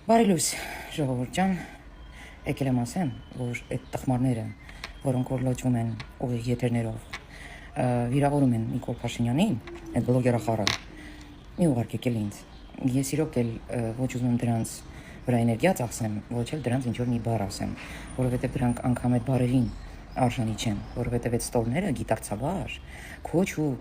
Բարի լույս, ժողովուրդ ջան, եկել եմ ասեմ, որ այդ տխմարները, որոնք որ լոճվում են ուղիղ եթերներով, վիրավորում են Նիկոլ Փաշինյանին, այդ բլոգերախառը, մի ուղարկեք ինձ։ Ես իրոք էլ ոչ ուզում եմ դրանց վրա էներգիա ծախսեմ, ոչ էլ դրանց ինչ որ մի բառ ասեմ, որովհետև դրանք անգամ այդ բառերին արժանի չեն, որովհետև այդ ստորները գիտակցաբար, քոչ ու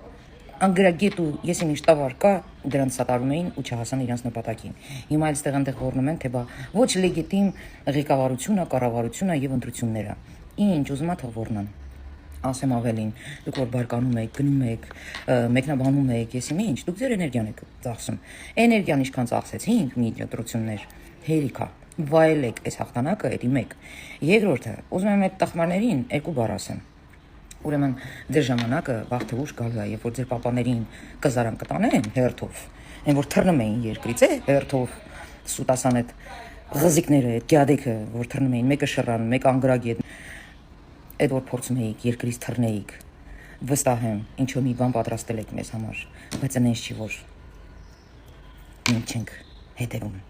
անգրագետ ու ես ինչ տավար կա դրանց սատարում էին ու չհասան իրենց նպատակին։ Հիմա այստեղ այնտեղ որնում են, թե բա ոչ լեգիտիմ ղեկավարությունը, կառավարությունը եւ ընտրությունները։ Ինչ ուզում ա թող որնան։ Ասեմ ավելին, դուք որ բարկանում եք, գնում եք, մեկնաբանում եք, ես ինչ, դուք ձեր էներգիան եք ծախսում։ Էներգիան ինչքան ծախսեցինք մի ընտրություններ, հերիքա, վայելեք այս հաղթանակը, էդի մեկ։ Երկրորդը, ուզում եմ այդ տխմարներին երկու բառ ասեմ։ Ուրեմն ձեր ժամանակը վաղ թե ուշ գալու է, երբ որ ձեր պապաներին կզարան կտանեն հերթով, այն որ թռնում էին երկրից հերթով, սուտասան այդ ղզիկները, այդ գյադեքը, որ թռնում էին, մեկը շռան, մեկը անգրագետ, այդ որ փորձում էիք երկրից թռնեիք, վստահ եմ, ինչ-որ մի բան պատրաստել եք մեզ համար, բայց այնպես չի, որ մենք չենք հետևում,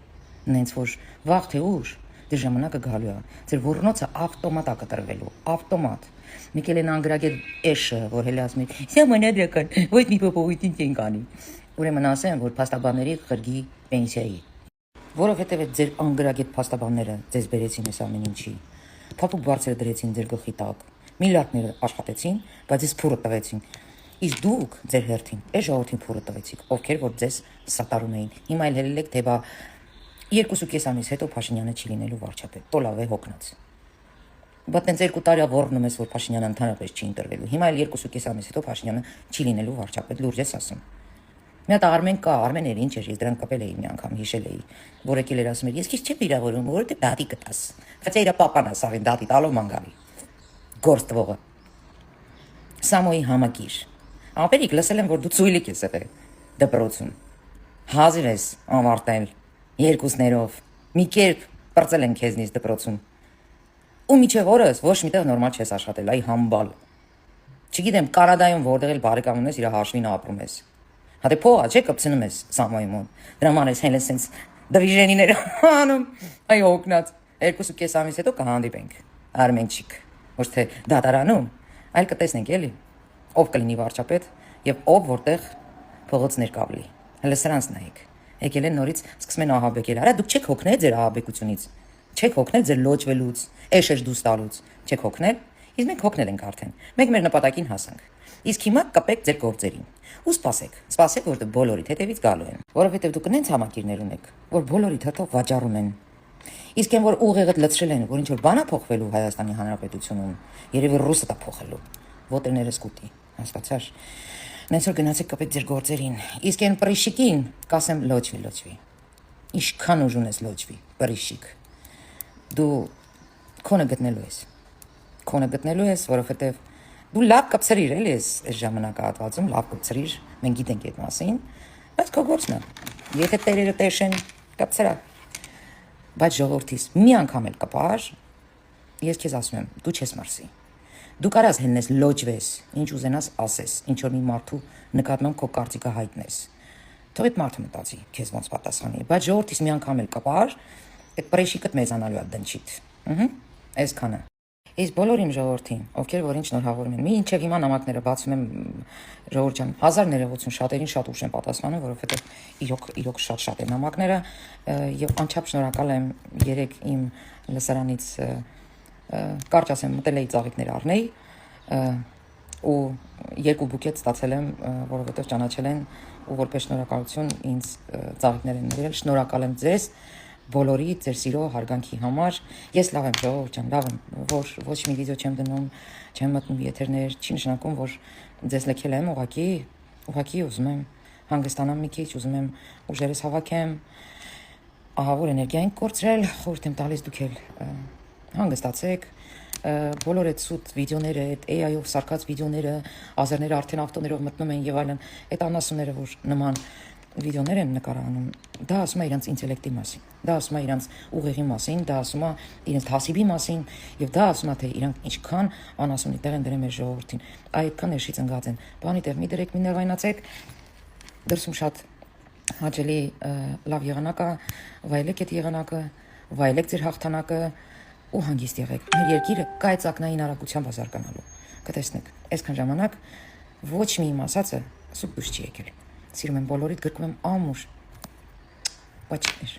նենց որ վաղ թե ուշ ձեր ժամանակը գալու է, ձեր ոռնոցը ավտոմատ է կտրվելու, ավտոմատ։ Մեկել են անգրագետ էշը, որ հենց ասում է, «Սամանադրական, ոչ մի փոփոխություն չենք անի»։ Ուրեմն ասեմ, որ փաստաբանների խրգի պենսիայի, որովհետև այդ ձեր անգրագետ փաստաբանները ձեզ բերեցին այս ամեն ինչի։ Փափուկ բարձր դրեցին ձեր գլխի տակ, միլիարդներ աշխատեցին, բայց ես փուրը տվեցին։ Իսկ դուք ձեր հերթին, այս ժողովրդին փուրը տվեցիք, ովքեր որ ձեզ սատարում էին։ Հիմա էլ հելել եք, թե բա 2.5 ամիս հետո Փաշինյանը չի լինելու վարչապետ, տոլավ է հոգնած։ Բայց տենց 2 տարի որնում ես, որ Փաշինյանը ընդհանրապես չի ընտրվելու։ Հիմա էլ 2.5 ամիս հետո Փաշինյանը չի լինելու վարչապետ, լուրջ ես ասում։ Մի հատ Արմեն կա, Արմեներ ինչ էր, ես դրան կապել էի մի անգամ, հիշել էի, որ եկել էր ասում էր, ես քիչ չեմ վիրավորում, որովհետև դատի կտաս։ Խաչա իր պապան է սաղին դատի տալով մանգալի։ Գործ տվողը։ Սամոյի համակիր։ Ապերիկ լսել եմ, որ դու ծույլիկ ես եղել դպրոցում։ Հազիվ ես ամարտել երկուսներով։ Մի կերպ պրծել են քեզնից դպրոցում։ Ու միջև օրս ոչ միտեղ նորմալ չես աշխատել, այ համբալ։ Չգիտեմ, Կանադայում որտեղ էլ բարեկամ ունես, իր հաշվին ապրում ես։ Հատե փողա չէ կպցնում ես Սամոյի մոտ։ Դրա համար ես հենց սենց դվիժենիներ անում, այ հոգնած։ 2.5 ամիս հետո կհանդիպենք։ Արմենչիկ, ոչ թե դատարանում, այլ կտեսնենք էլի։ Ով կլինի վարչապետ եւ ով որտեղ փողոցներ կավլի։ Հələ սրանց նայեք։ Եկել են նորից սկսում են ահաբեկել։ Արա դուք չեք հոգնել ձեր ահաբեկությունից։ Չեք հոգնել ձեր լոճվելուց, էշեր դուս տալուց։ Չեք հոգնել։ Իսկ մենք հոգնել ենք արդեն։ Մենք մեր նպատակին հասանք։ Իսկ հիմա կպեք ձեր գործերին։ Ու սպասեք։ Սպասեք, որ բոլորիդ հետևից գալու են։ Որովհետև դուք նենց համակիրներ ունեք, որ բոլորիդ հետո վաճառում են։ Իսկ այն որ ուղեղդ լցրել են, որ ինչ որ բան է փոխվելու Հայաստանի Հանրապետությունում, երևի ռուսը դա փոխելու։ Ոտերներս կուտի, հասկացար։ Նենց որ գնացեք կպեք ձեր գործերին։ Իսկ այն պրիշիկին կասեմ լոճվի։ Ինչքան ուժ ունես լոճվի, պրիշիկ։ Դու քոնը գտնելու ես, որովհետև դու լավ կպցրիր էլի ես այս ժամանակահատվածում, լավ կպցրիր, մենք գիտենք այդ մասին, բայց քո գործն է։ Եթե տերերը տեսեն, կպցրա։ Բայց ժողովրդիս մի անգամ էլ կպար, ես քեզ ասում եմ, դու չես մարսի։ Դու կարաս հենես լոճվես, ինչ ուզենաս ասես, ինչ որ մի մարդու նկատմամբ քո կարծիքը հայտնես։ Թող այդ մարդը մտածի, քեզ ոնց պատասխանի, բայց ժողովրդիս մի անգամ էլ կպար, այդ պրեշիկդ մեծանալու է դնչիդ։ Այսքանը։ Իսկ բոլորին ժողովրդին, ովքեր որ ինչ շնորհավորում են, մինչև հիմա նամակները բացում եմ ժողովուրդ ջան, 1000 ներողություն, շատերին շատ ուշ եմ պատասխանում, որովհետև իրոք շատ են նամակները եւ անչափ շնորհակալ եմ երեք իմ լսարանից կարճ ասեմ մտել էի ծաղիկներ առնեի ու 2 բուկետ ստացել եմ, որովհետև ճանաչել են ու որպես շնորհակալություն ինձ ծաղիկներ են նվիրել, շնորհակալ եմ ձեզ բոլորի ձեր սիրո հարգանքի համար։ Ես լավ եմ ժողովուրդ ջան, լավ եմ, որ ոչ մի վիդեո չեմ դնում, չեմ մտնում եթերներ, չի նշանակում, որ ձեզ լքել եմ, ուղղակի ուզում եմ հանգստանամ մի քիչ, ուզում եմ ուժերս հավաքեմ, ահա որ էներգիա ենք կորցրել, խորհուրդ եմ տալիս դուք էլ հանգստացեք, բոլոր այդ սուտ վիդեոները, այդ AI-ով սարքած վիդեոները, ազերները արդեն ավտոներով մտնում են եւ այլն, այդ անասունները, որ նման վիդեոներ են նկարանում, դա ասում է իրանց ինտելեկտի մասին, դա ասում է իրանց ուղեղի մասին, դա ասում է իրենց հասիբի մասին եւ դա ասում է թե իրանք ինչքան անասունի տեղ են դրել մեր ժողովրդին, այդքան էշից ընկած են, բանի տեղ մի դրեք, մի նեղայնացեք, դրսում շատ Հաճելի լավ եղանակը, վայելեք այդ եղանակը, վայելեք ձեր հաղթանակը ու հանգիստ եղեք։ Մեր երկիրը կայծակնային արագությամբ ազարգանալու։ Կտեսնեք, այսքան ժամանակ ոչ մի իմ ասածը սուտ դուրս չի եկել։ Սիրում եմ բոլորիդ, գրկում եմ ամուր։ Պաչիկներ։